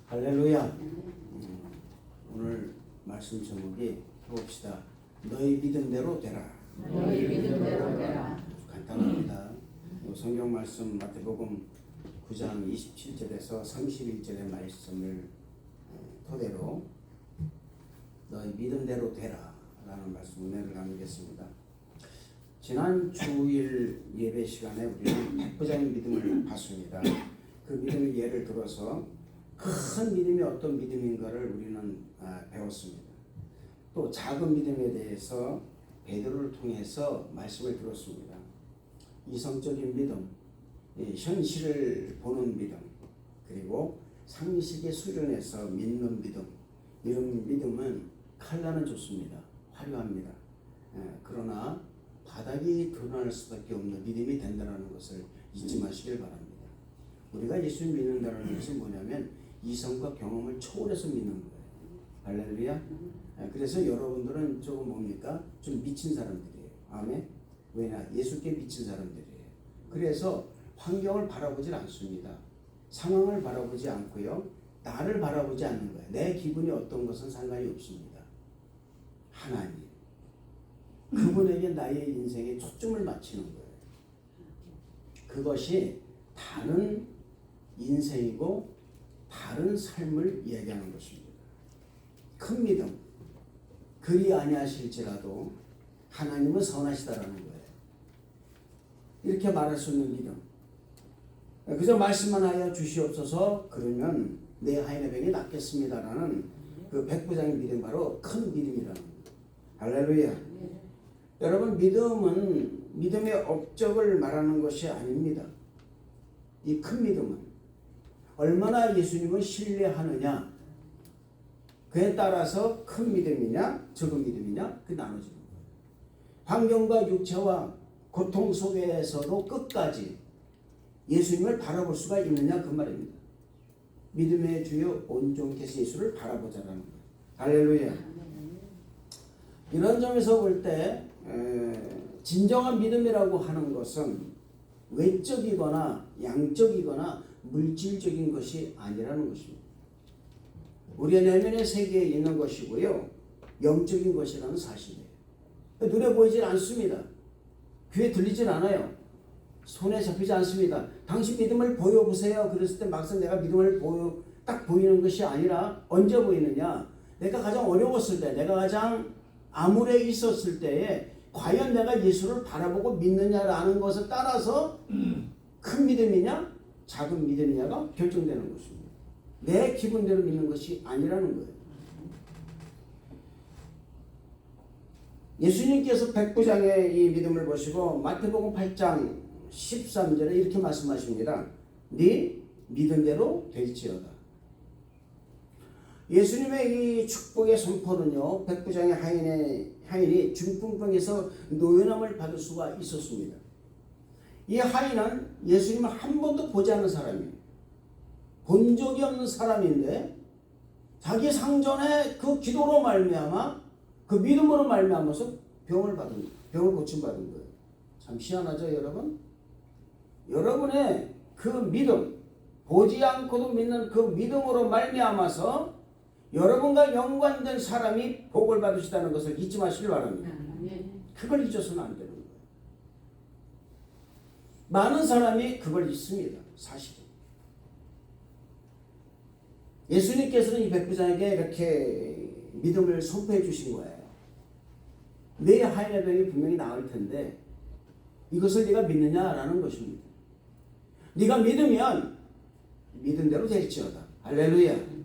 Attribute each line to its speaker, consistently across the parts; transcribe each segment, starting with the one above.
Speaker 1: 할렐루야. 오늘 말씀 제목이 해봅시다. 너희 믿음대로 되라.
Speaker 2: 너희 믿음대로 되라.
Speaker 1: 간단합니다. 성경 말씀 마태복음 9장 27절에서 31절의 말씀을 토대로 너희 믿음대로 되라 라는 말씀 은혜를 나누겠습니다. 지난 주일 예배 시간에 우리는 백부장의 믿음을 봤습니다. 그 믿음의 예를 들어서 큰 믿음이 어떤 믿음인가를 우리는 배웠습니다. 또 작은 믿음에 대해서 베드로를 통해서 말씀을 들었습니다. 이성적인 믿음, 현실을 보는 믿음, 그리고 상식에 수련해서 믿는 믿음, 이런 믿음은 칼날은 좋습니다. 화려합니다. 그러나 바닥이 드러날 수밖에 없는 믿음이 된다는 것을 잊지 마시길 바랍니다. 우리가 예수를 믿는다는 것은 뭐냐면 이성과 경험을 초월해서 믿는 거예요. 할렐루야. 그래서 여러분들은 조금 뭡니까? 좀 미친 사람들이에요. 아멘. 왜냐? 예수께 미친 사람들이에요. 그래서 환경을 바라보질 않습니다. 상황을 바라보지 않고요. 나를 바라보지 않는 거예요. 내 기분이 어떤 것은 상관이 없습니다. 하나님. 그분에게 나의 인생에 초점을 맞추는 거예요. 그것이 다른 인생이고 다른 삶을 이야기하는 것입니다. 큰 믿음. 그리 아니하실지라도 하나님은 선하시다라는 거예요. 이렇게 말할 수 있는 믿음. 그저 말씀만 하여 주시옵소서 그러면 내 하인의 병이 낫겠습니다라는 그 백부장의 믿음, 바로 큰 믿음이라는 거예요. 할렐루야. 여러분, 믿음은 믿음의 업적을 말하는 것이 아닙니다. 이 큰 믿음은 얼마나 예수님을 신뢰하느냐, 그에 따라서 큰 믿음이냐 적은 믿음이냐 그 나눠지는 거예요. 환경과 육체와 고통 속에서도 끝까지 예수님을 바라볼 수가 있느냐 그 말입니다. 믿음의 주여 온종일 예수를 바라보자라는 거예요. 할렐루야. 이런 점에서 볼 때 진정한 믿음이라고 하는 것은 외적이거나 양적이거나 물질적인 것이 아니라는 것입니다. 우리의 내면의 세계에 있는 것이고요, 영적인 것이라는 사실이에요. 눈에 보이질 않습니다. 귀에 들리질 않아요. 손에 잡히지 않습니다. 당신 믿음을 보여보세요. 그랬을 때 막상 내가 믿음을 딱 보이는 것이 아니라 언제 보이느냐, 내가 가장 어려웠을 때, 내가 가장 암울해 있었을 때에 과연 내가 예수를 바라보고 믿느냐라는 것을 따라서 큰 믿음이냐 작은 믿음이냐가 결정되는 것입니다. 내 기분대로 믿는 것이 아니라는 거예요. 예수님께서 백부장의 이 믿음을 보시고 마태복음 8장 13절에 이렇게 말씀하십니다. 네 믿음대로 될지어다. 예수님의 이 축복의 선포는요, 백부장의 하인이 중풍병에서 노연함을 받을 수가 있었습니다. 이 하인은 예수님을 한 번도 보지 않은 사람이에요. 본 적이 없는 사람인데 자기 상전의 그 기도로 말미암아, 그 믿음으로 말미암아서 병을 고침받은 거예요. 참 희한하죠, 여러분? 여러분의 그 믿음, 보지 않고도 믿는 그 믿음으로 말미암아서 여러분과 연관된 사람이 복을 받으시다는 것을 잊지 마시길 바랍니다. 그걸 잊어서는 안 되는 거예요. 많은 사람이 그걸 잊습니다. 사실은. 예수님께서는 이 백부장에게 이렇게 믿음을 선포해 주신 거예요. 내 하인의 병이 분명히 나을 텐데 이것을 네가 믿느냐라는 것입니다. 네가 믿으면 믿은 대로 될지어다. 할렐루야.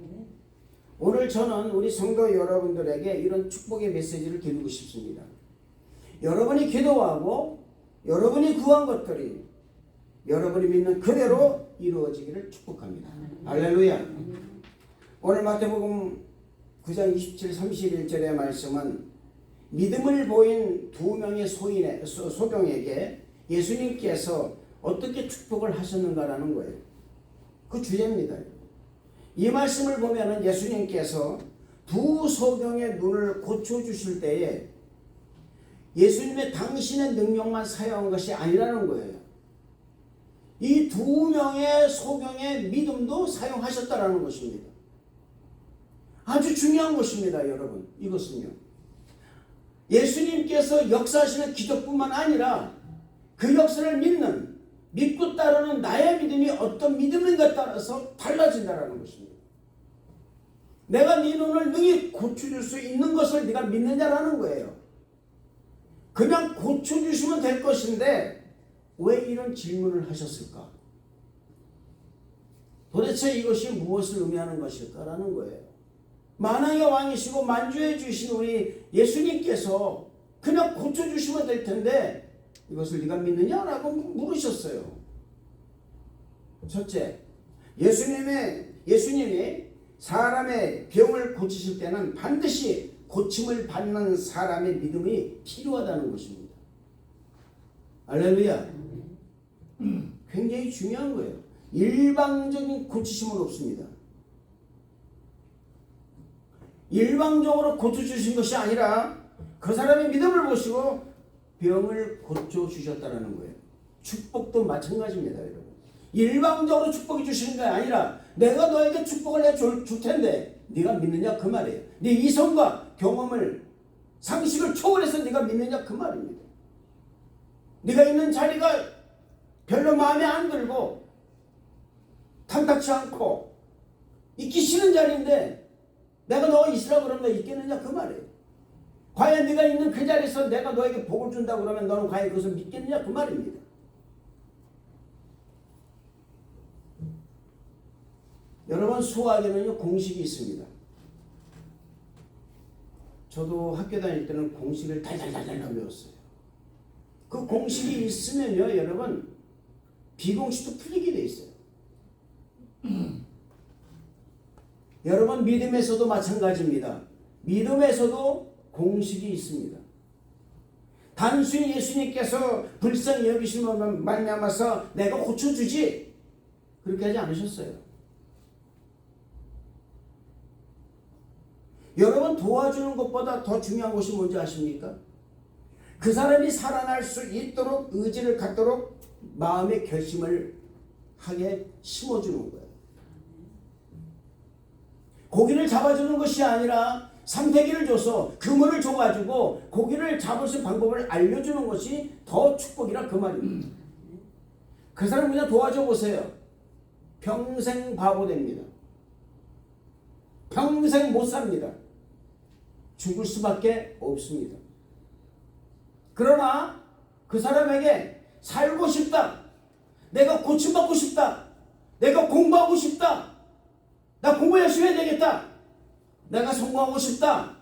Speaker 1: 오늘 저는 우리 성도 여러분들에게 이런 축복의 메시지를 드리고 싶습니다. 여러분이 기도하고 여러분이 구한 것들이 여러분이 믿는 그대로 이루어지기를 축복합니다. 할렐루야. 오늘 마태복음 9장 27, 31절의 말씀은 믿음을 보인 두 명의 소경에게 예수님께서 어떻게 축복을 하셨는가라는 거예요. 그 주제입니다. 이 말씀을 보면은 예수님께서 두 소경의 눈을 고쳐주실 때에 예수님의 당신의 능력만 사용한 것이 아니라는 거예요. 이 두 명의 소경의 믿음도 사용하셨다라는 것입니다. 아주 중요한 것입니다, 여러분. 이것은요. 예수님께서 역사하시는 기적뿐만 아니라 그 역사를 믿고 따르는 나의 믿음이 어떤 믿음인가에 따라서 달라진다는 것입니다. 내가 네 눈을 능히 고쳐줄 수 있는 것을 네가 믿느냐라는 거예요. 그냥 고쳐주시면 될 것인데 왜 이런 질문을 하셨을까? 도대체 이것이 무엇을 의미하는 것일까라는 거예요. 만왕의 왕이시고 만주해 주신 우리 예수님께서 그냥 고쳐주시면 될 텐데 이것을 네가 믿느냐라고 물으셨어요. 첫째, 예수님이 사람의 병을 고치실 때는 반드시 고침을 받는 사람의 믿음이 필요하다는 것입니다. 할렐루야. 굉장히 중요한 거예요. 일방적인 고치심은 없습니다. 일방적으로 고쳐주신 것이 아니라 그 사람의 믿음을 보시고 병을 고쳐주셨다는 거예요. 축복도 마찬가지입니다, 여러분. 일방적으로 축복해 주시는 게 아니라 내가 너에게 축복을 해줄 텐데 네가 믿느냐 그 말이에요. 네 이성과 경험을 상식을 초월해서 네가 믿느냐 그 말입니다. 네가 있는 자리가 별로 마음에 안 들고 탐탁치 않고 있기 싫은 자리인데 내가 너가 있으라 그러면 너 있겠느냐 그 말이에요. 과연 네가 있는 그 자리에서 내가 너에게 복을 준다고 그러면 너는 과연 그것을 믿겠느냐 그 말입니다. 여러분, 수학에는요 공식이 있습니다. 저도 학교 다닐 때는 공식을 달달달달 외웠어요. 그 공식이 있으면요 여러분 비공식도 풀리게 돼 있어요. 여러분, 믿음에서도 마찬가지입니다. 믿음에서도 공식이 있습니다. 단순히 예수님께서 불쌍히 여기심으로 말미암아서 내가 고쳐주지 그렇게 하지 않으셨어요. 여러분, 도와주는 것보다 더 중요한 것이 뭔지 아십니까? 그 사람이 살아날 수 있도록 의지를 갖도록 마음의 결심을 하게 심어주는 거예요. 고기를 잡아주는 것이 아니라 삼태기를 줘서 그물을 줘가지고 고기를 잡을 수 있는 방법을 알려주는 것이 더 축복이라 그 말입니다. 그 사람 그냥 도와줘 보세요. 평생 바보 됩니다. 평생 못 삽니다. 죽을 수밖에 없습니다. 그러나 그 사람에게 살고 싶다. 내가 고침받고 싶다. 내가 공부하고 싶다. 나 공부 열심히 해야 되겠다. 내가 성공하고 싶다.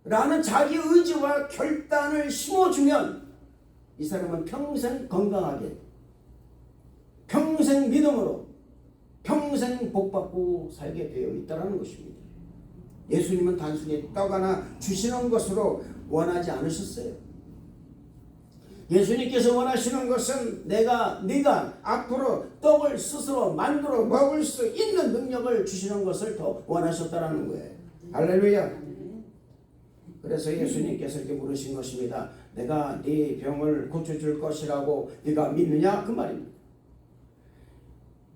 Speaker 1: 라는 자기 의지와 결단을 심어주면 이 사람은 평생 건강하게, 평생 믿음으로, 평생 복받고 살게 되어 있다는 것입니다. 예수님은 단순히 떡 하나 주시는 것으로 원하지 않으셨어요. 예수님께서 원하시는 것은 네가 앞으로 떡을 스스로 만들어 먹을 수 있는 능력을 주시는 것을 더 원하셨다라는 거예요. 할렐루야. 그래서 예수님께서 이렇게 물으신 것입니다. 내가 네 병을 고쳐줄 것이라고 네가 믿느냐 그 말입니다.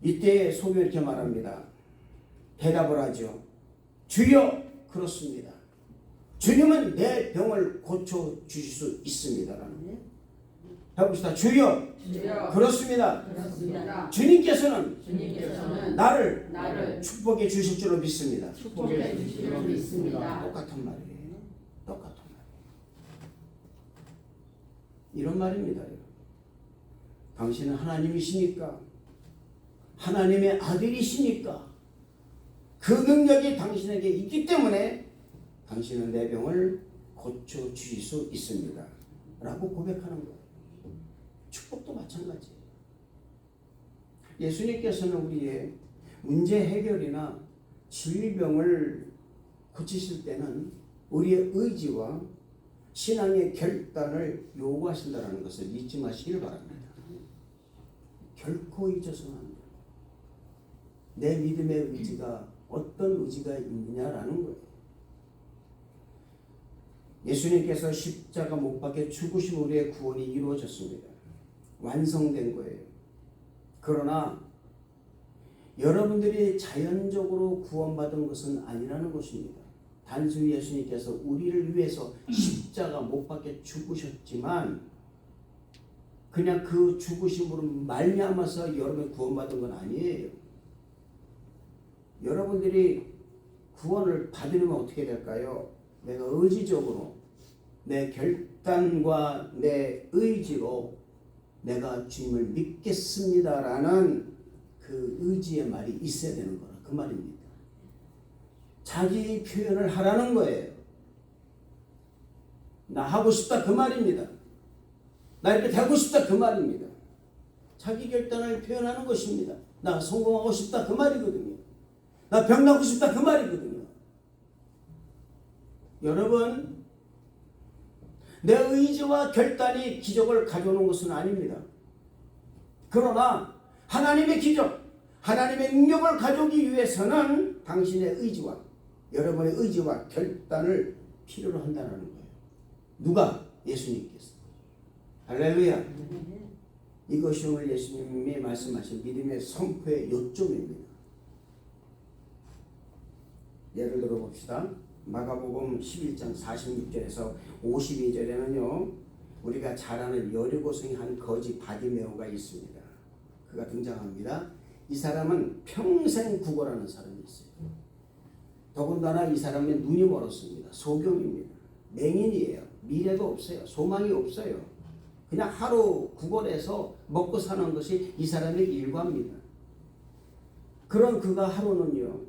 Speaker 1: 이때 소위 이렇게 말합니다. 대답을 하죠. 주여, 그렇습니다. 주님은 내 병을 고쳐주실 수 있습니다라는 거예요. 해봅시다. 주여, 그렇습니다. 주님께서는 나를 축복해 주실 줄로 믿습니다.
Speaker 2: 축복해 주실 줄 믿습니다.
Speaker 1: 똑같은 말이에요. 똑같은 말. 이런 말입니다. 당신은 하나님이시니까, 하나님의 아들이시니까 그 능력이 당신에게 있기 때문에 당신은 내 병을 고쳐주실 수 있습니다 라고 고백하는 거예요. 축복도 마찬가지예요. 예수님께서는 우리의 문제 해결이나 질병을 고치실 때는 우리의 의지와 신앙의 결단을 요구하신다는 것을 잊지 마시길 바랍니다. 결코 잊어서는 안 돼요. 내 믿음의 의지가 어떤 의지가 있느냐라는 거예요. 예수님께서 십자가 못 박혀 죽으신 우리의 구원이 이루어졌습니다. 완성된 거예요. 그러나 여러분들이 자연적으로 구원받은 것은 아니라는 것입니다. 단순히 예수님께서 우리를 위해서 십자가 못 박혀 죽으셨지만 그냥 그 죽으심으로 말미암아서 여러분이 구원받은 건 아니에요. 여러분들이 구원을 받으려면 어떻게 될까요? 내가 의지적으로 내 결단과 내 의지로 내가 주님을 믿겠습니다라는 그 의지의 말이 있어야 되는 거라 그 말입니다. 자기 표현을 하라는 거예요. 나 하고 싶다 그 말입니다. 나 이렇게 되고 싶다 그 말입니다. 자기 결단을 표현하는 것입니다. 나 성공하고 싶다 그 말이거든요. 나 병나고 싶다 그 말이거든요. 여러분, 내 의지와 결단이 기적을 가져오는 것은 아닙니다. 그러나 하나님의 기적, 하나님의 능력을 가져오기 위해서는 당신의 의지와 여러분의 의지와 결단을 필요로 한다는 거예요. 누가? 예수님께서. 할렐루야. 이것이 오늘 예수님이 말씀하신 믿음의 선포의 요점입니다. 예를 들어 봅시다. 마가복음 11장 46절에서 52절에는요. 우리가 잘 아는 여리고성의 한 거지 바디메오가 있습니다. 그가 등장합니다. 이 사람은 평생 구걸하는 사람이 있어요. 더군다나 이 사람은 눈이 멀었습니다. 소경입니다. 맹인이에요. 미래가 없어요. 소망이 없어요. 그냥 하루 구걸해서 먹고 사는 것이 이 사람의 일과입니다. 그런 그가 하루는요.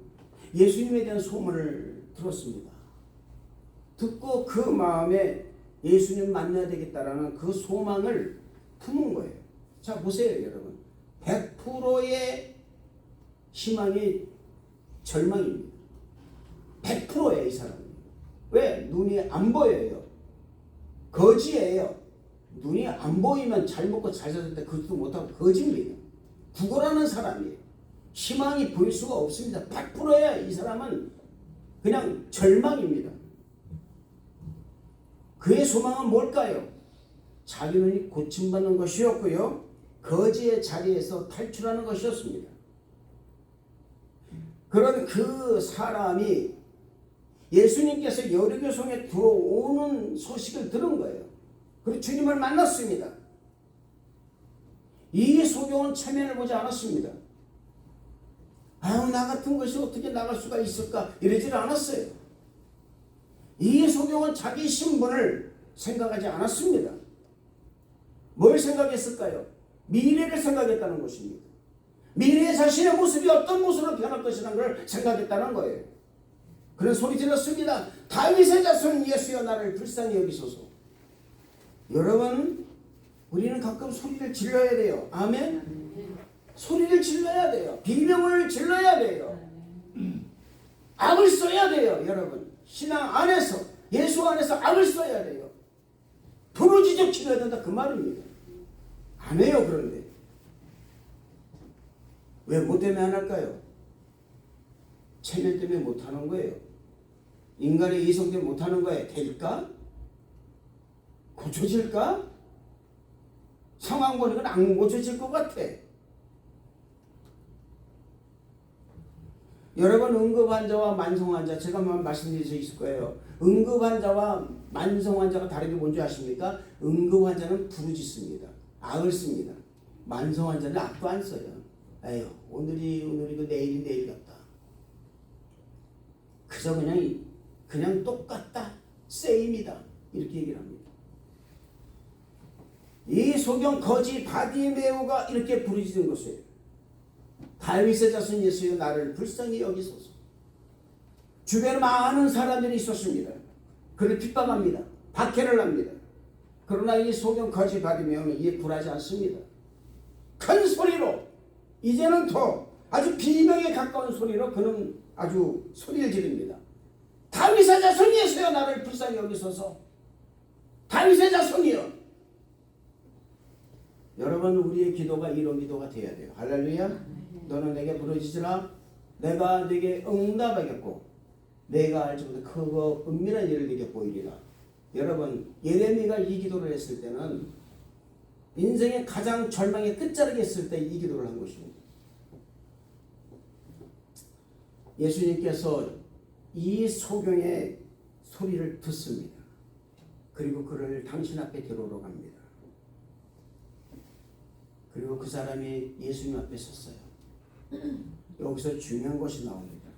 Speaker 1: 예수님에 대한 소문을 들었습니다. 듣고 그 마음에 예수님 만나야 되겠다라는 그 소망을 품은 거예요. 자 보세요 여러분. 100%의 희망이 절망입니다. 100%예요 이 사람은. 왜? 눈이 안 보여요. 거지예요. 눈이 안 보이면 잘 먹고 잘 살 때 그것도 못하고 거지입니다. 구걸하는 사람이에요. 희망이 보일 수가 없습니다. 100%야 이 사람은 그냥 절망입니다. 그의 소망은 뭘까요? 자기 눈이 고침받는 것이었고요. 거지의 자리에서 탈출하는 것이었습니다. 그런 그 사람이 예수님께서 여리고성에 들어오는 소식을 들은 거예요. 그리고 주님을 만났습니다. 이 소경은 체면을 보지 않았습니다. 아유 나 같은 것이 어떻게 나갈 수가 있을까 이러질 않았어요. 이 소경은 자기 신분을 생각하지 않았습니다. 뭘 생각했을까요? 미래를 생각했다는 것입니다. 미래의 자신의 모습이 어떤 모습으로 변할 것이라는 걸 생각했다는 거예요. 그런 소리 질렀습니다. 다윗의 자손 예수여 나를 불쌍히 여기소서. 여러분 우리는 가끔 소리를 질러야 돼요. 아멘. 소리를 질러야 돼요. 비명을 질러야 돼요. 악을 써야 돼요. 여러분 신앙 안에서 예수 안에서 악을 써야 돼요. 부르짖어 치러야 된다 그 말입니다. 안 해요. 그런데 왜 뭐 때문에 안 할까요? 체면 때문에 못하는 거예요. 인간의 이성 때문에 못하는 거예요. 될까? 고쳐질까? 상황 보니까 안 고쳐질 것 같아. 여러분 응급환자와 만성환자 제가 한번 말씀드릴 수 있을 거예요. 응급환자와 만성환자가 다른 게 뭔지 아십니까? 응급환자는 부르짖습니다. 악을 씁니다. 만성환자는 악도 안 써요. 에휴 오늘이 오늘이고 내일이 내일 같다. 그저 그냥 똑같다. 세임이다. 이렇게 얘기를 합니다. 이 소경 거지 바디메오가 이렇게 부르짖은 것이에요. 다윗의 자손 예수여 나를 불쌍히 여기소서. 주변에 많은 사람들이 있었습니다. 그를 핍박합니다. 박해를 합니다. 그러나 이 소경 거지 바디메오는 이에 굴하지 않습니다. 큰 소리로 이제는 더 아주 비명에 가까운 소리로 그는 아주 소리를 지릅니다. 다윗의 자손 예수여 나를 불쌍히 여기소서. 다윗의 자손이여. 여러분 우리의 기도가 이런 기도가 돼야 돼요. 할렐루야. 너는 내게 부르짖으라. 내가 네게 응답하겠고 내가 알지 못한 크고 은밀한 일을 네게 보이리라. 여러분 예레미야가 이 기도를 했을 때는 인생의 가장 절망의 끝자락에 있을 때 이 기도를 한 것입니다. 예수님께서 이 소경의 소리를 듣습니다. 그리고 그를 당신 앞에 데려오러 갑니다. 그리고 그 사람이 예수님 앞에 섰어요. 여기서 중요한 것이 나옵니다.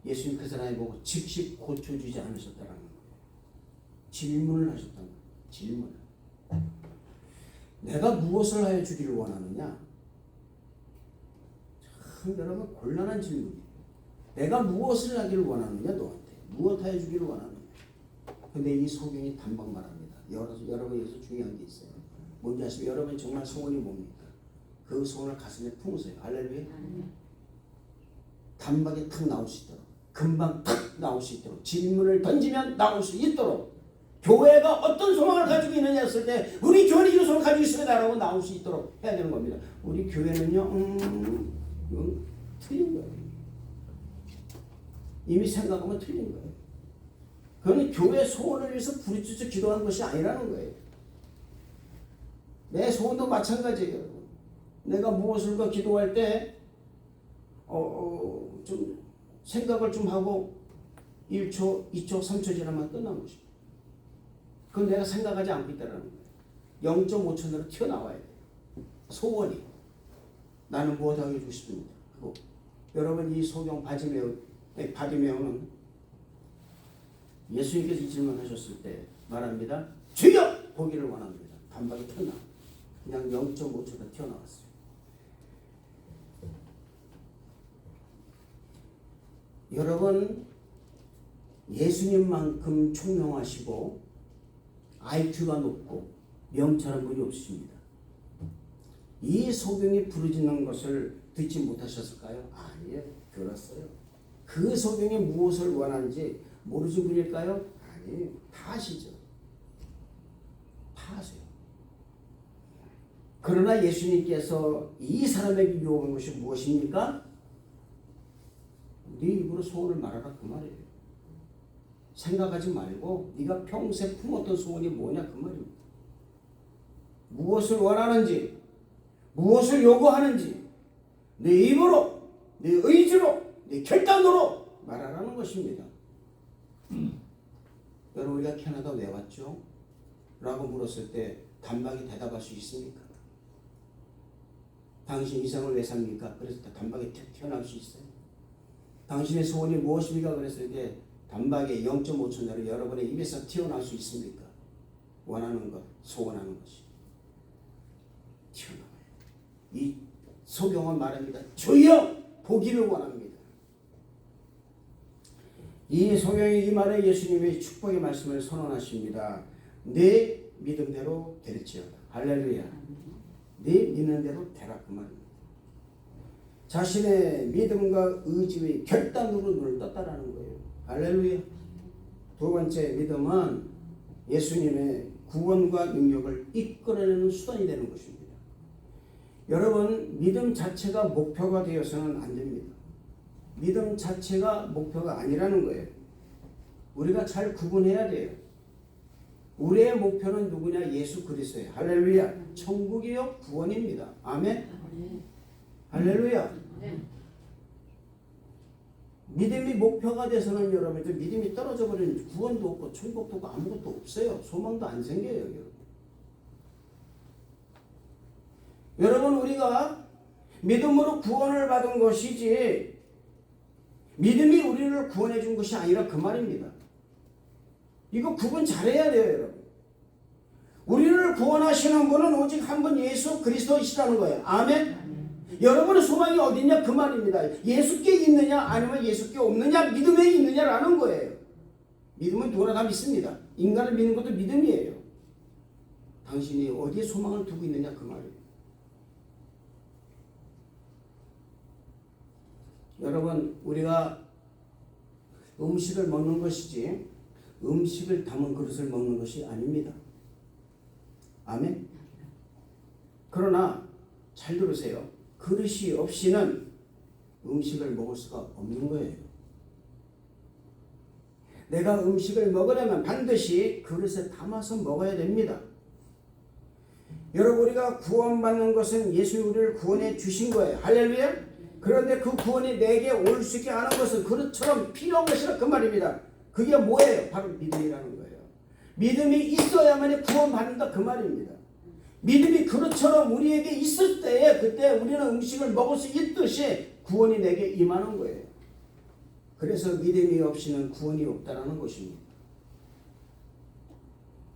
Speaker 1: 예수님 그 사람을 보고 즉시 고쳐주지 않으셨다는 거예요. 질문을 하셨다는 거예요. 질문을. 내가 무엇을 하여 주기를 원하느냐? 참 여러분 곤란한 질문이에요. 내가 무엇을 하기를 원하느냐 너한테. 무엇 하여 주기를 원하느냐. 근데 이 소경이 단박 말합니다. 여러분 여기서 중요한 게 있어요. 뭔지 아시죠? 여러분 정말 소원이 뭡니까? 그 소원을 가슴에 품으세요. 할렐루야. 단박에 탁 나올 수 있도록, 금방 탁 나올 수 있도록, 질문을 던지면 나올 수 있도록, 교회가 어떤 소망을 가지고 있느냐 했을 때 우리 교회는 이 소망을 가지고 있습니다라고 나올 수 있도록 해야 되는 겁니다. 우리 교회는요 이건 틀린 거예요. 이미 생각하면 틀린 거예요. 그건 교회 소원을 위해서 부르짖어 기도하는 것이 아니라는 거예요. 내 소원도 마찬가지예요. 내가 무엇을 기도할 때 좀 생각을 좀 하고 1초, 2초, 3초 지나면 끝난 것입니다. 그건 내가 생각하지 않고 있다는 거예요. 0.5초 내로 튀어나와야 돼요. 소원이. 나는 무엇 하고 해주고 싶습니다. 그리고 여러분 이 소경 바디메오는 예수님께서 이 질문하셨을 때 말합니다. 주여 보기를 원합니다. 단박에 튀어나와. 그냥 0.5초가 튀어나왔어요. 여러분 예수님만큼 총명하시고 IQ가 높고 명철한 분이 없으십니다. 이 소경이 부르짖는 것을 듣지 못하셨을까요? 아니에요. 들었어요. 그 소경이 무엇을 원하는지 모르신 분일까요? 아니에요. 다 아시죠. 다 아세요. 그러나 예수님께서 이 사람에게 요구한 것이 무엇입니까? 네 입으로 소원을 말하라 그 말이에요. 생각하지 말고 네가 평생 품었던 소원이 뭐냐 그 말입니다. 무엇을 원하는지, 무엇을 요구하는지 네 입으로, 네 의지로, 네 결단으로 말하라는 것입니다. 여러분 우리가 캐나다 왜 왔죠? 라고 물었을 때 단박에 대답할 수 있습니까? 당신 이상을 왜 삽니까? 그래서 단박에 튀어나올 수 있어요. 당신의 소원이 무엇입니까? 그랬을 때 단박에 0.5초 내로 여러분의 입에서 튀어나올 수 있습니까? 원하는 것, 소원하는 것이 튀어나와요. 이 소경은 말합니다. 주여 보기를 원합니다. 이 소경의 이 말에 예수님의 축복의 말씀을 선언하십니다. 내 믿음대로 될지어다. 할렐루야. 네 믿는 대로 되라 그 말입니다. 자신의 믿음과 의지의 결단으로 눈을 떴다라는 거예요. 할렐루야. 두 번째 믿음은 예수님의 구원과 능력을 이끌어내는 수단이 되는 것입니다. 여러분 믿음 자체가 목표가 되어서는 안 됩니다. 믿음 자체가 목표가 아니라는 거예요. 우리가 잘 구분해야 돼요. 우리의 목표는 누구냐? 예수 그리스도예요. 할렐루야. 천국이요 구원입니다. 아멘. 할렐루야. 믿음이 목표가 돼서는 여러분들 믿음이 떨어져 버리는 구원도 없고 천국도 없고 아무것도 없어요. 소망도 안 생겨요. 여러분 우리가 믿음으로 구원을 받은 것이지 믿음이 우리를 구원해 준 것이 아니라 그 말입니다. 이거 구분 잘해야 돼요. 여러분. 우리를 구원하시는 분은 오직 한 분 예수 그리스도이시라는 거예요. 아멘. 여러분의 소망이 어디냐 그 말입니다. 예수께 있느냐 아니면 예수께 없느냐 믿음에 있느냐라는 거예요. 믿음은 누구나 다 믿습니다. 인간을 믿는 것도 믿음이에요. 당신이 어디에 소망을 두고 있느냐 그 말이에요. 여러분 우리가 음식을 먹는 것이지 음식을 담은 그릇을 먹는 것이 아닙니다. 아멘. 그러나 잘 들으세요. 그릇이 없이는 음식을 먹을 수가 없는 거예요. 내가 음식을 먹으려면 반드시 그릇에 담아서 먹어야 됩니다. 여러분 우리가 구원받는 것은 예수 우리를 구원해 주신 거예요. 할렐루야. 그런데 그 구원이 내게 올 수 있게 하는 것은 그릇처럼 필요한 것이라 그 말입니다. 그게 뭐예요? 바로 믿음이라는 거예요. 믿음이 있어야만 구원받는다 그 말입니다. 믿음이 그릇처럼 우리에게 있을 때에 그때 우리는 음식을 먹을 수 있듯이 구원이 내게 임하는 거예요. 그래서 믿음이 없이는 구원이 없다는 것입니다.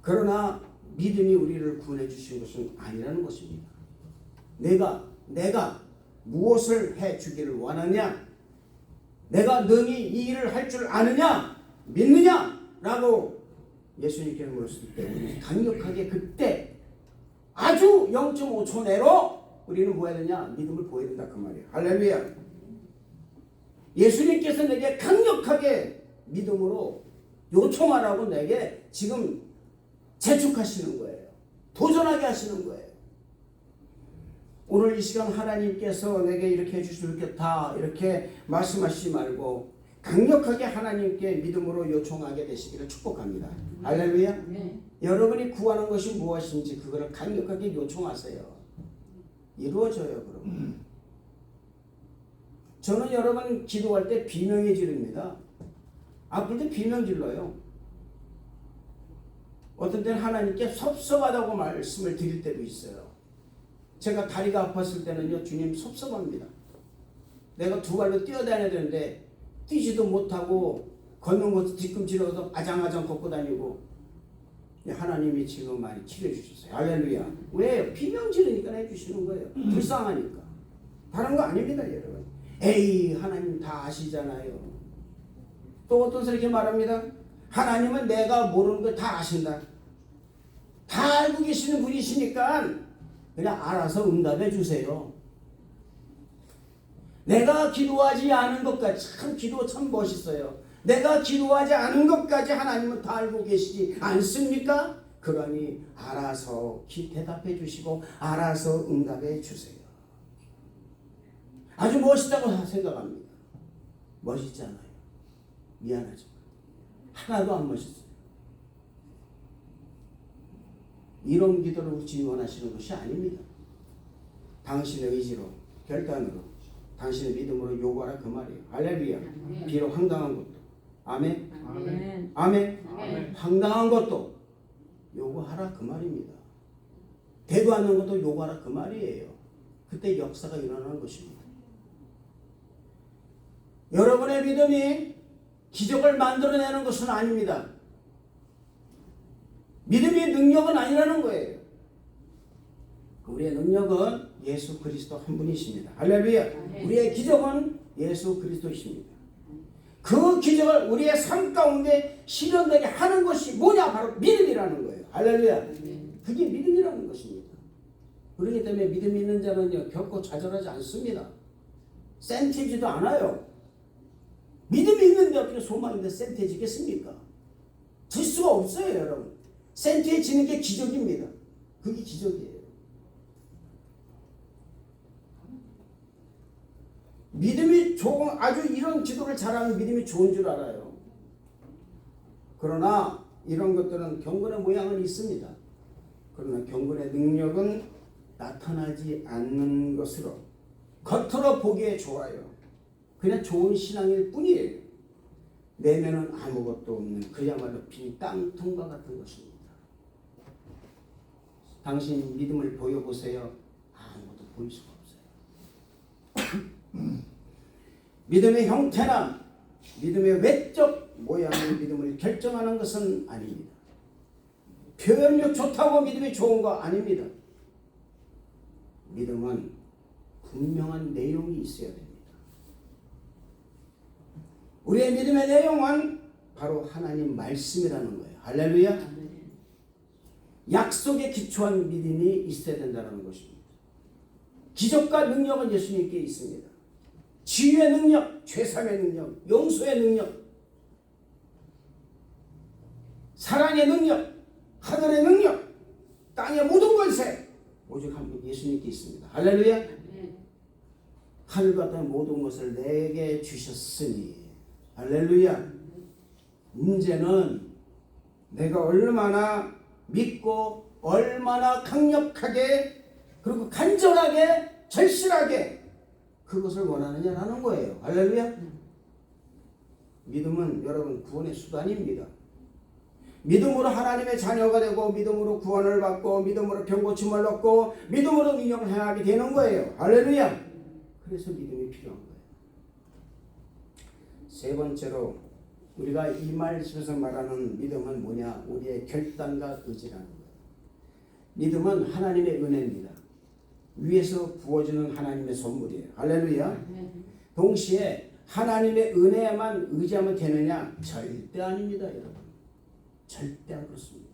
Speaker 1: 그러나 믿음이 우리를 구원해 주신 것은 아니라는 것입니다. 내가 무엇을 해 주기를 원하냐? 내가 능히 이 일을 할 줄 아느냐? 믿느냐? 라고 예수님께 물었을 때 우리 강력하게 그때 아주 0.5초 내로 우리는 뭐 해야 되냐? 믿음을 보여야 된다 그 말이에요. 할렐루야. 예수님께서 내게 강력하게 믿음으로 요청하라고 내게 지금 재촉하시는 거예요. 도전하게 하시는 거예요. 오늘 이 시간 하나님께서 내게 이렇게 해주시면 좋겠다 이렇게 말씀하시지 말고 강력하게 하나님께 믿음으로 요청하게 되시기를 축복합니다. 할렐루야.
Speaker 2: 네.
Speaker 1: 여러분이 구하는 것이 무엇인지 그거를 강력하게 요청하세요. 이루어져요. 그럼. 저는 여러분 기도할 때 비명이 지릅니다. 아플 때 비명 질러요. 어떤 때는 하나님께 섭섭하다고 말씀을 드릴 때도 있어요. 제가 다리가 아팠을 때는요, 주님 섭섭합니다. 내가 두 발로 뛰어다녀야 되는데 뛰지도 못하고 걷는 것도 뒤꿈치로도 아장아장 걷고 다니고 하나님이 지금 많이 치료해 주셨어요. 할렐루야. 왜요? 비명 지르니까 해주시는 거예요. 불쌍하니까. 다른 거 아닙니다, 여러분. 에이, 하나님 다 아시잖아요. 또 어떤 사람이 이렇게 말합니다. 하나님은 내가 모르는 거 다 아신다. 다 알고 계시는 분이시니까 그냥 알아서 응답해 주세요. 내가 기도하지 않은 것까지 참 기도 참 멋있어요. 내가 기도하지 않은 것까지 하나님은 다 알고 계시지 않습니까? 그러니 알아서 대답해 주시고 알아서 응답해 주세요. 아주 멋있다고 생각합니다. 멋있잖아요. 미안하죠. 하나도 안 멋있어요. 이런 기도를 우리 주님 원하시는 것이 아닙니다. 당신의 의지로, 결단으로, 당신의 믿음으로 요구하라 그 말이에요. 할렐루야. 비록 황당한 것도. 아멘.
Speaker 2: 아멘.
Speaker 1: 아멘.
Speaker 2: 아멘.
Speaker 1: 황당한 것도 요구하라 그 말입니다. 되도 않는 것도 요구하라 그 말이에요. 그때 역사가 일어나는 것입니다. 여러분의 믿음이 기적을 만들어내는 것은 아닙니다. 믿음의 능력은 아니라는 거예요. 우리의 능력은 예수 그리스도 한 분이십니다. 할렐루야. 우리의 기적은 예수 그리스도이십니다. 그 기적을 우리의 삶 가운데 실현되게 하는 것이 뭐냐? 바로 믿음이라는 거예요. 할렐루야. 그게 믿음이라는 것입니다. 그렇기 때문에 믿음 있는 자는요 결코 좌절하지 않습니다. 센티지도 않아요. 믿음이 있는데 어떻게 소망인데 센티지겠습니까? 질 수가 없어요, 여러분. 센티지는 게 기적입니다. 그게 기적이에요. 믿음이 좋은, 아주 이런 기도를 잘하면 믿음이 좋은 줄 알아요. 그러나 이런 것들은 경건의 모양은 있습니다. 그러나 경건의 능력은 나타나지 않는 것으로 겉으로 보기에 좋아요. 그냥 좋은 신앙일 뿐이에요. 내면은 아무것도 없는 그야말로 빈 깡통과 같은 것입니다. 당신 믿음을 보여보세요. 아무것도 보일 수가 없어요. 믿음의 형태나 믿음의 외적 모양의 믿음을 결정하는 것은 아닙니다. 표현력 좋다고 믿음이 좋은 거 아닙니다. 믿음은 분명한 내용이 있어야 됩니다. 우리의 믿음의 내용은 바로 하나님 말씀이라는 거예요. 할렐루야. 약속에 기초한 믿음이 있어야 된다는 것입니다. 기적과 능력은 예수님께 있습니다. 치유의 능력, 죄사함의 능력, 용서의 능력, 사랑의 능력, 하늘의 능력, 땅의 모든 권세 오직 한 분 예수님께 있습니다. 할렐루야. 하늘과 땅의 모든 것을 내게 주셨으니 할렐루야. 문제는 내가 얼마나 믿고 얼마나 강력하게 그리고 간절하게 절실하게 그 그것을 원하느냐라는 거예요. 할렐루야. 믿음은 여러분 구원의 수단입니다. 믿음으로 하나님의 자녀가 되고 믿음으로 구원을 받고 믿음으로 병고침을 얻고 믿음으로 능력을 행하게 되는 거예요. 할렐루야. 그래서 믿음이 필요한 거예요. 세 번째로 우리가 이 말씀에서 말하는 믿음은 뭐냐? 우리의 결단과 의지라는 거예요. 믿음은 하나님의 은혜입니다. 위에서 부어주는 하나님의 선물이에요. 할렐루야. 동시에 하나님의 은혜에만 의지하면 되느냐? 절대 아닙니다, 여러분. 절대 안 그렇습니다.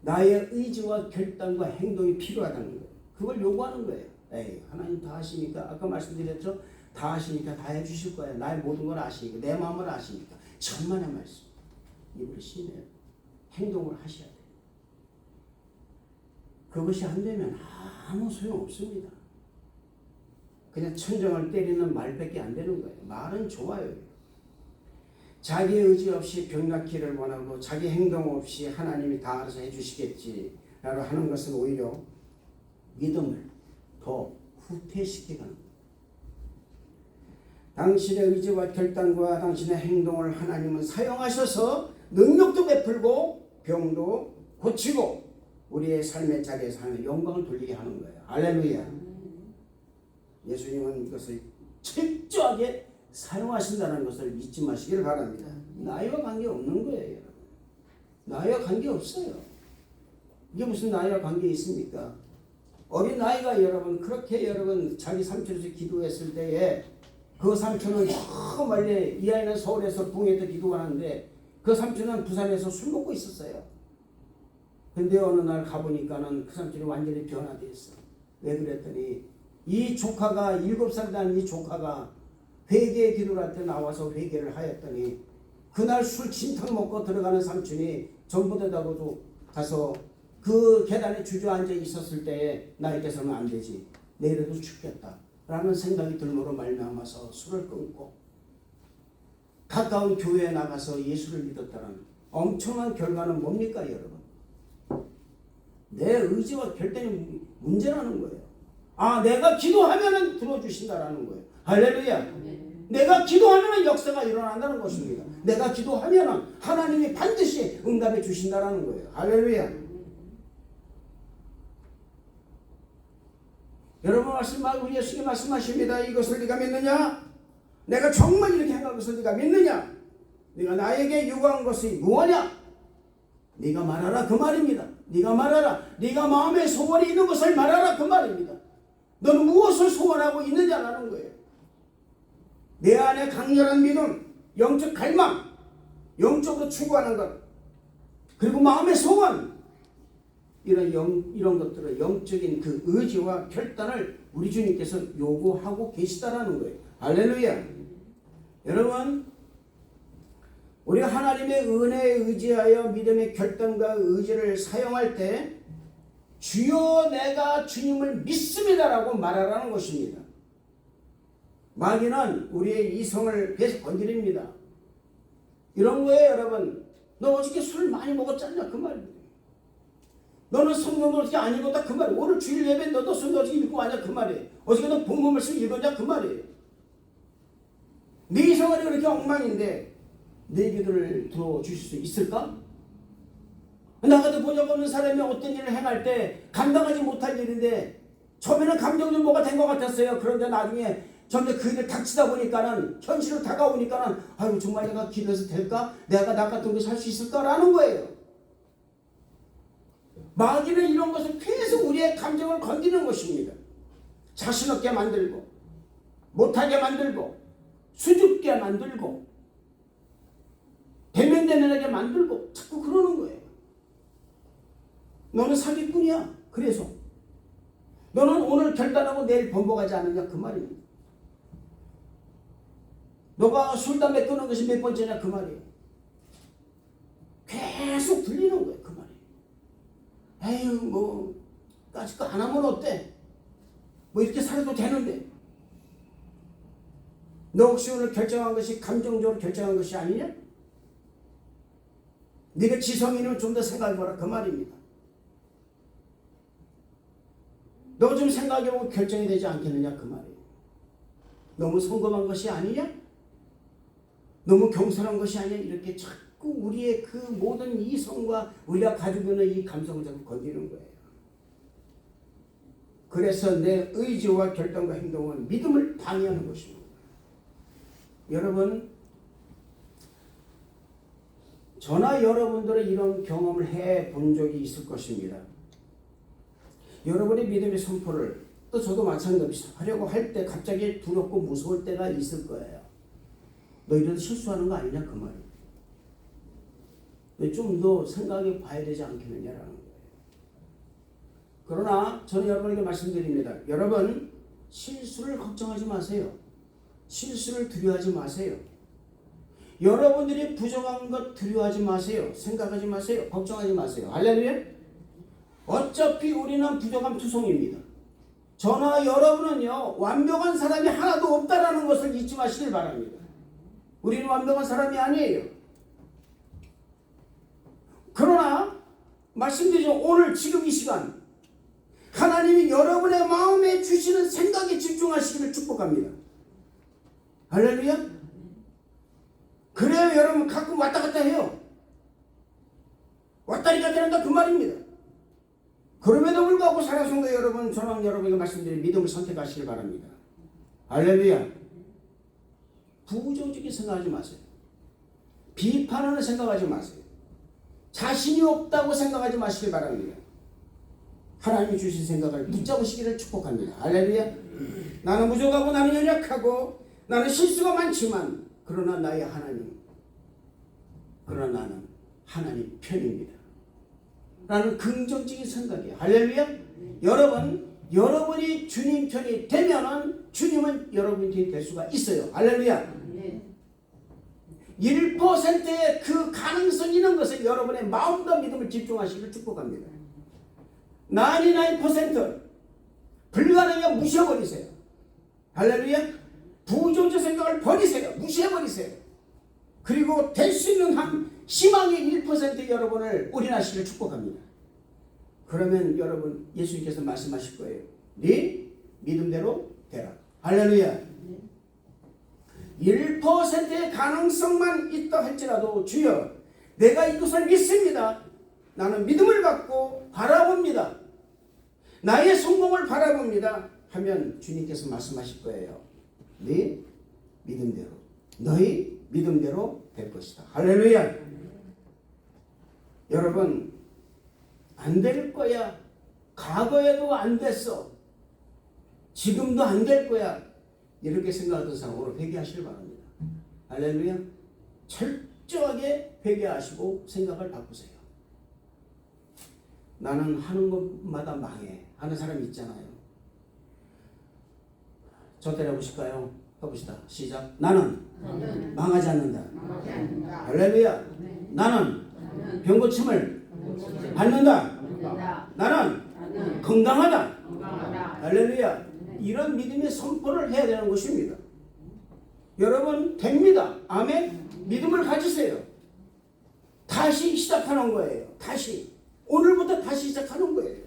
Speaker 1: 나의 의지와 결단과 행동이 필요하다는 거예요. 그걸 요구하는 거예요. 에이, 하나님 다 아시니까, 아까 말씀드렸죠? 다 아시니까 다 해주실 거예요. 나의 모든 걸 아시니까, 내 마음을 아시니까. 천만의 말씀. 입으로 심해요. 행동을 하셔야 돼요. 그것이 안 되면 아무 소용 없습니다. 그냥 천정을 때리는 말밖에 안 되는 거예요. 말은 좋아요. 자기 의지 없이 병 낫기를 원하고 자기 행동 없이 하나님이 다 알아서 해주시겠지라고 하는 것은 오히려 믿음을 더 후퇴시키는 거예요. 당신의 의지와 결단과 당신의 행동을 하나님은 사용하셔서 능력도 베풀고 병도 고치고 우리의 삶의 자리에서 하는 영광을 돌리게 하는 거예요. 할렐루야. 예수님은 이것을 철저하게 사용하신다는 것을 잊지 마시기를 바랍니다. 나이와 관계없는 거예요. 여러분. 나이와 관계없어요. 이게 무슨 나이와 관계 있습니까? 어린 나이가 여러분 그렇게 여러분 자기 삼촌에서 기도했을 때에 그 삼촌은 저 멀리 이 아이는 서울에서 부흥에서 기도하는데 그 삼촌은 부산에서 술 먹고 있었어요. 근데 어느 날 가보니까는 그 삼촌이 완전히 변화되어 있어. 왜 그랬더니 이 조카가 7살 된 이 조카가 회개 기도를 할 때 나와서 회개를 하였더니 그날 술 진탕 먹고 들어가는 삼촌이 전부대다고도 가서 그 계단에 주저앉아 있었을 때에 나에게서는 안 되지. 내일도 죽겠다. 라는 생각이 들므로 말미암아서 술을 끊고 가까운 교회에 나가서 예수를 믿었다는 엄청난 결과는 뭡니까 여러분? 내 의지와 결단이 문제라는 거예요. 아, 내가 기도하면은 들어주신다라는 거예요. 할렐루야. 내가 기도하면은 역사가 일어난다는 것입니다. 내가 기도하면은 하나님이 반드시 응답해 주신다라는 거예요. 할렐루야. 여러분 말씀하고 예수님 말씀하십니다. 이것을 네가 믿느냐? 내가 정말 이렇게 행한 것을 네가 믿느냐? 네가 나에게 요구한 것이 무엇이냐? 네가 말하라 그 말입니다. 네가 말하라. 네가 마음에 소원이 있는 것을 말하라 그 말입니다. 너는 무엇을 소원하고 있느냐라는 거예요. 내 안에 강렬한 믿음, 영적 갈망, 영적으로 추구하는 것, 그리고 마음의 소원, 이런 것들을 영적인 그 의지와 결단을 우리 주님께서 요구하고 계시다라는 거예요. 할렐루야. 여러분, 우리가 하나님의 은혜에 의지하여 믿음의 결단과 의지를 사용할 때 주여 내가 주님을 믿습니다라고 말하라는 것입니다. 마귀는 우리의 이성을 계속 건드립니다. 이런 거예요. 여러분, 너 어저께 술 많이 먹었잖냐 그 말입니다. 너는 성경을 어떻게 안 읽었다 그 말이에요. 오늘 주일 예배 너도 성경 어떻게 읽고 왔냐 그 말이에요. 어저께 너 본문 말씀 읽었냐 그 말이에요. 네 이성은 그렇게 엉망인데 내 기도를 들어주실 수 있을까? 나 같은 본적 없는 사람이 어떤 일을 행할 때 감당하지 못할 일인데 처음에는 감정적으로 뭐가 된 것 같았어요. 그런데 나중에 점점 그 일을 닥치다 보니까는 현실로 다가오니까는 아유 정말 내가 기도해서 될까? 내가 나 같은 것을 할 수 있을까라는 거예요. 마귀는 이런 것을 계속 우리의 감정을 건드리는 것입니다. 자신 없게 만들고 못하게 만들고 수줍게 만들고 대면대면하게 만들고 자꾸 그러는 거예요. 너는 사기꾼이야. 그래서 너는 오늘 결단하고 내일 번복하지 않느냐 그 말입니다. 너가 술 담배 끊는 것이 몇 번째냐 그 말이에요. 계속 들리는 거예요. 그 말이에요. 에휴 뭐 까짓 거 안 하면 어때? 뭐 이렇게 살아도 되는데 너 혹시 오늘 결정한 것이 감정적으로 결정한 것이 아니냐? 네가 지성인이면 좀 더 생각해보라 그 말입니다. 너 좀 생각해보고 결정이 되지 않겠느냐 그 말이에요. 너무 성급한 것이 아니냐? 너무 경솔한 것이 아니냐? 이렇게 자꾸 우리의 그 모든 이성과 우리가 가지고 있는 이 감성을 자꾸 건드리는 거예요. 그래서 내 의지와 결단과 행동은 믿음을 방해하는 것입니다. 여러분, 저나 여러분들은 이런 경험을 해본 적이 있을 것입니다. 여러분의 믿음의 선포를 또 저도 마찬가지로 하려고 할 때 갑자기 두렵고 무서울 때가 있을 거예요. 너 이래도 실수하는 거 아니냐 그 말이에요. 좀 더 생각해 봐야 되지 않겠느냐라는 거예요. 그러나 저는 여러분에게 말씀드립니다. 여러분, 실수를 걱정하지 마세요. 실수를 두려워하지 마세요. 여러분들이 부족한 것 두려워하지 마세요. 생각하지 마세요. 걱정하지 마세요. 할렐루야. 어차피 우리는 부족한 투성입니다. 저나 여러분은요, 완벽한 사람이 하나도 없다라는 것을 잊지 마시길 바랍니다. 우리는 완벽한 사람이 아니에요. 그러나 말씀드리죠. 오늘 지금 이 시간 하나님이 여러분의 마음에 주시는 생각에 집중하시기를 축복합니다. 할렐루야. 그래요. 여러분 가끔 왔다 갔다 해요. 왔다리 갔다 한다 그 말입니다. 그럼에도 불구하고 사랑하는 성도 여러분, 저는 여러분에게 말씀드린 믿음을 선택하시길 바랍니다. 할렐루야. 부정적인 생각하지 마세요. 비판하는 생각하지 마세요. 자신이 없다고 생각하지 마시길 바랍니다. 하나님이 주신 생각을 붙잡으시기를 축복합니다. 할렐루야. 나는 부족하고 나는 연약하고 나는 실수가 많지만 그러나 나의 하나님, 그러나 나는 하나님 편입니다. 라는 긍정적인 생각이에요. 할렐루야. 여러분이 주님 편이 되면은 주님은 여러분 편이 될 수가 있어요. 할렐루야. 1%의 그 가능성 있는 것에 여러분의 마음과 믿음을 집중하시기를 축복합니다. 99% 불가능하면 무시해버리세요. 할렐루야. 부정적 생각을 버리세요. 무시해버리세요. 그리고 될 수 있는 한 희망의 1% 여러분을 올인하시기를 축복합니다. 그러면 여러분 예수님께서 말씀하실 거예요. 네 믿음대로 되라. 할렐루야. 1%의 가능성만 있다 할지라도 주여 내가 이것을 믿습니다. 나는 믿음을 갖고 바라봅니다. 나의 성공을 바라봅니다. 하면 주님께서 말씀하실 거예요. 네 믿음대로 너희 믿음대로 될 것이다. 할렐루야. 여러분 안 될 거야. 과거에도 안 됐어. 지금도 안 될 거야. 이렇게 생각하던 사람 오늘 회개하시길 바랍니다. 할렐루야. 철저하게 회개하시고 생각을 바꾸세요. 나는 하는 것마다 망해 하는 사람이 있잖아요. 저 때려보실까요? 해봅시다. 시작. 나는 망하지 않는다. 할렐루야. 나는 병고침을 받는다. 나는 건강하다. 할렐루야. 이런 믿음의 선포를 해야 되는 것입니다. 여러분 됩니다. 아멘. 믿음을 가지세요. 다시 시작하는 거예요. 다시 오늘부터 다시 시작하는 거예요.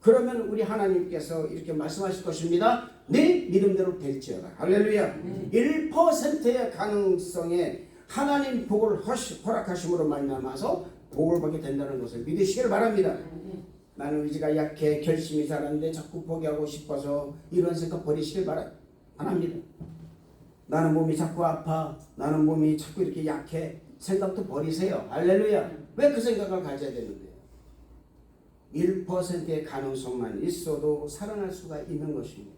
Speaker 1: 그러면 우리 하나님께서 이렇게 말씀하실 것입니다. 네 믿음대로 될지어다. 할렐루야. 1%의 가능성에 하나님 복을 허락하심으로 말미암아서 복을 받게 된다는 것을 믿으시길 바랍니다. 나는 의지가 약해 결심이 잘하는데 자꾸 포기하고 싶어서 이런 생각 버리시길 바랍니다. 나는 몸이 자꾸 아파. 나는 몸이 자꾸 이렇게 약해. 생각도 버리세요. 할렐루야. 왜 그 생각을 가져야 되는데요? 1%의 가능성만 있어도 살아날 수가 있는 것입니다.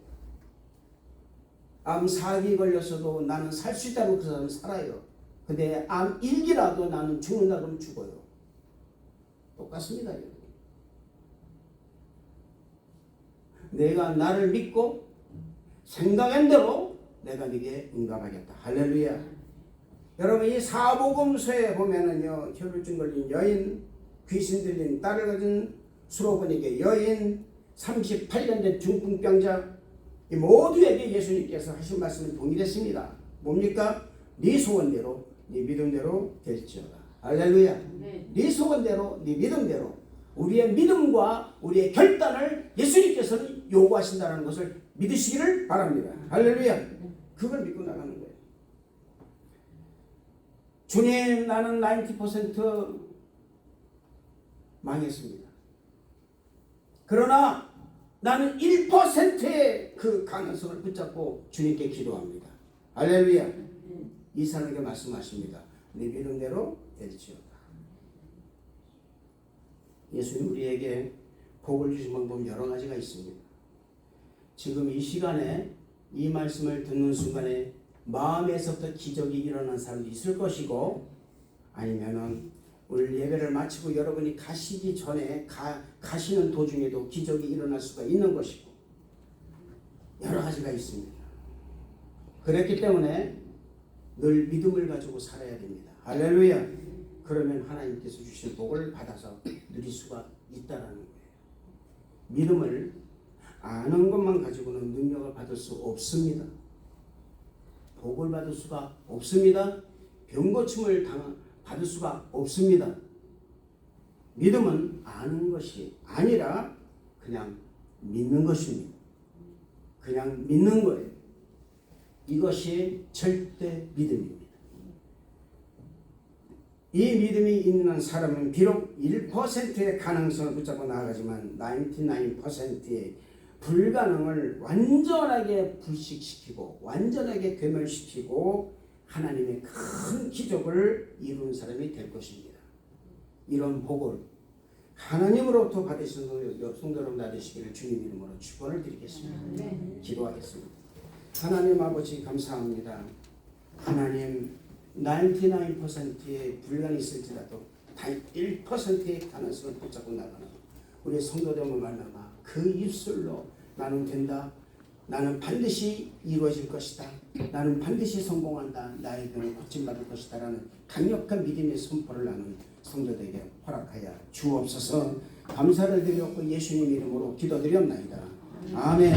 Speaker 1: 암 4기 걸렸어도 나는 살 수 있다고 그 사람은 살아요. 근데 암 1기라도 나는 죽는다 그러면 죽어요. 똑같습니다. 여러분. 내가 나를 믿고 생각한 대로 내가 네게 응답하겠다. 할렐루야. 여러분 이 사복음서에 보면은요, 혈루증 걸린 여인, 귀신 들린 딸을 가진 수로보니게 여인, 38년 된 중풍병자, 이 모두에게 예수님께서 하신 말씀은 동일했습니다. 뭡니까? 네 소원대로 네 믿음대로 될지어다. 할렐루야. 네 소원대로 네 믿음대로 우리의 믿음과 우리의 결단을 예수님께서는 요구하신다는 것을 믿으시기를 바랍니다. 할렐루야. 그걸 믿고 나가는 거예요. 주님, 나는 90% 망했습니다. 그러나 나는 1%의 그 가능성을 붙잡고 주님께 기도합니다. 할렐루야. 이 사람에게 말씀하십니다. 네 믿음대로 되지어다. 예수님 우리에게 복을 주신 방법 여러 가지가 있습니다. 지금 이 시간에 이 말씀을 듣는 순간에 마음에서부터 기적이 일어난 사람도 있을 것이고, 아니면은 오늘 예배를 마치고 여러분이 가시기 전에 가시는 도중에도 기적이 일어날 수가 있는 것이고, 여러 가지가 있습니다. 그렇기 때문에 늘 믿음을 가지고 살아야 됩니다. 할렐루야. 그러면 하나님께서 주신 복을 받아서 누릴 수가 있다라는 거예요. 믿음을 아는 것만 가지고는 능력을 받을 수 없습니다. 복을 받을 수가 없습니다. 병 고침을 받을 수가 없습니다. 믿음은 아는 것이 아니라 그냥 믿는 것입니다. 그냥 믿는 거예요. 이것이 절대 믿음입니다. 이 믿음이 있는 사람은 비록 1%의 가능성을 붙잡고 나아가지만 99%의 불가능을 완전하게 불식시키고 완전하게 괴멸시키고 하나님의 큰 기적을 이루는 사람이 될 것입니다. 이런 복을 하나님으로부터 받으신 성도 여러분 다 되시기를 주님 이름으로 축원을 드리겠습니다. 기도하겠습니다. 하나님 아버지 감사합니다. 하나님 99%의 불간이 있을지라도 1%의 가능성을 붙잡고 나가는 우리 성도들을 만나봐 그 입술로 나는 된다. 나는 반드시 이루어질 것이다. 나는 반드시 성공한다. 나의 병을 고침받을 것이다. 라는 강력한 믿음의 선포를 나눈 성도들에게 허락하여 주옵소서. 감사를 드렸고 예수님 이름으로 기도드렸나이다. 아멘.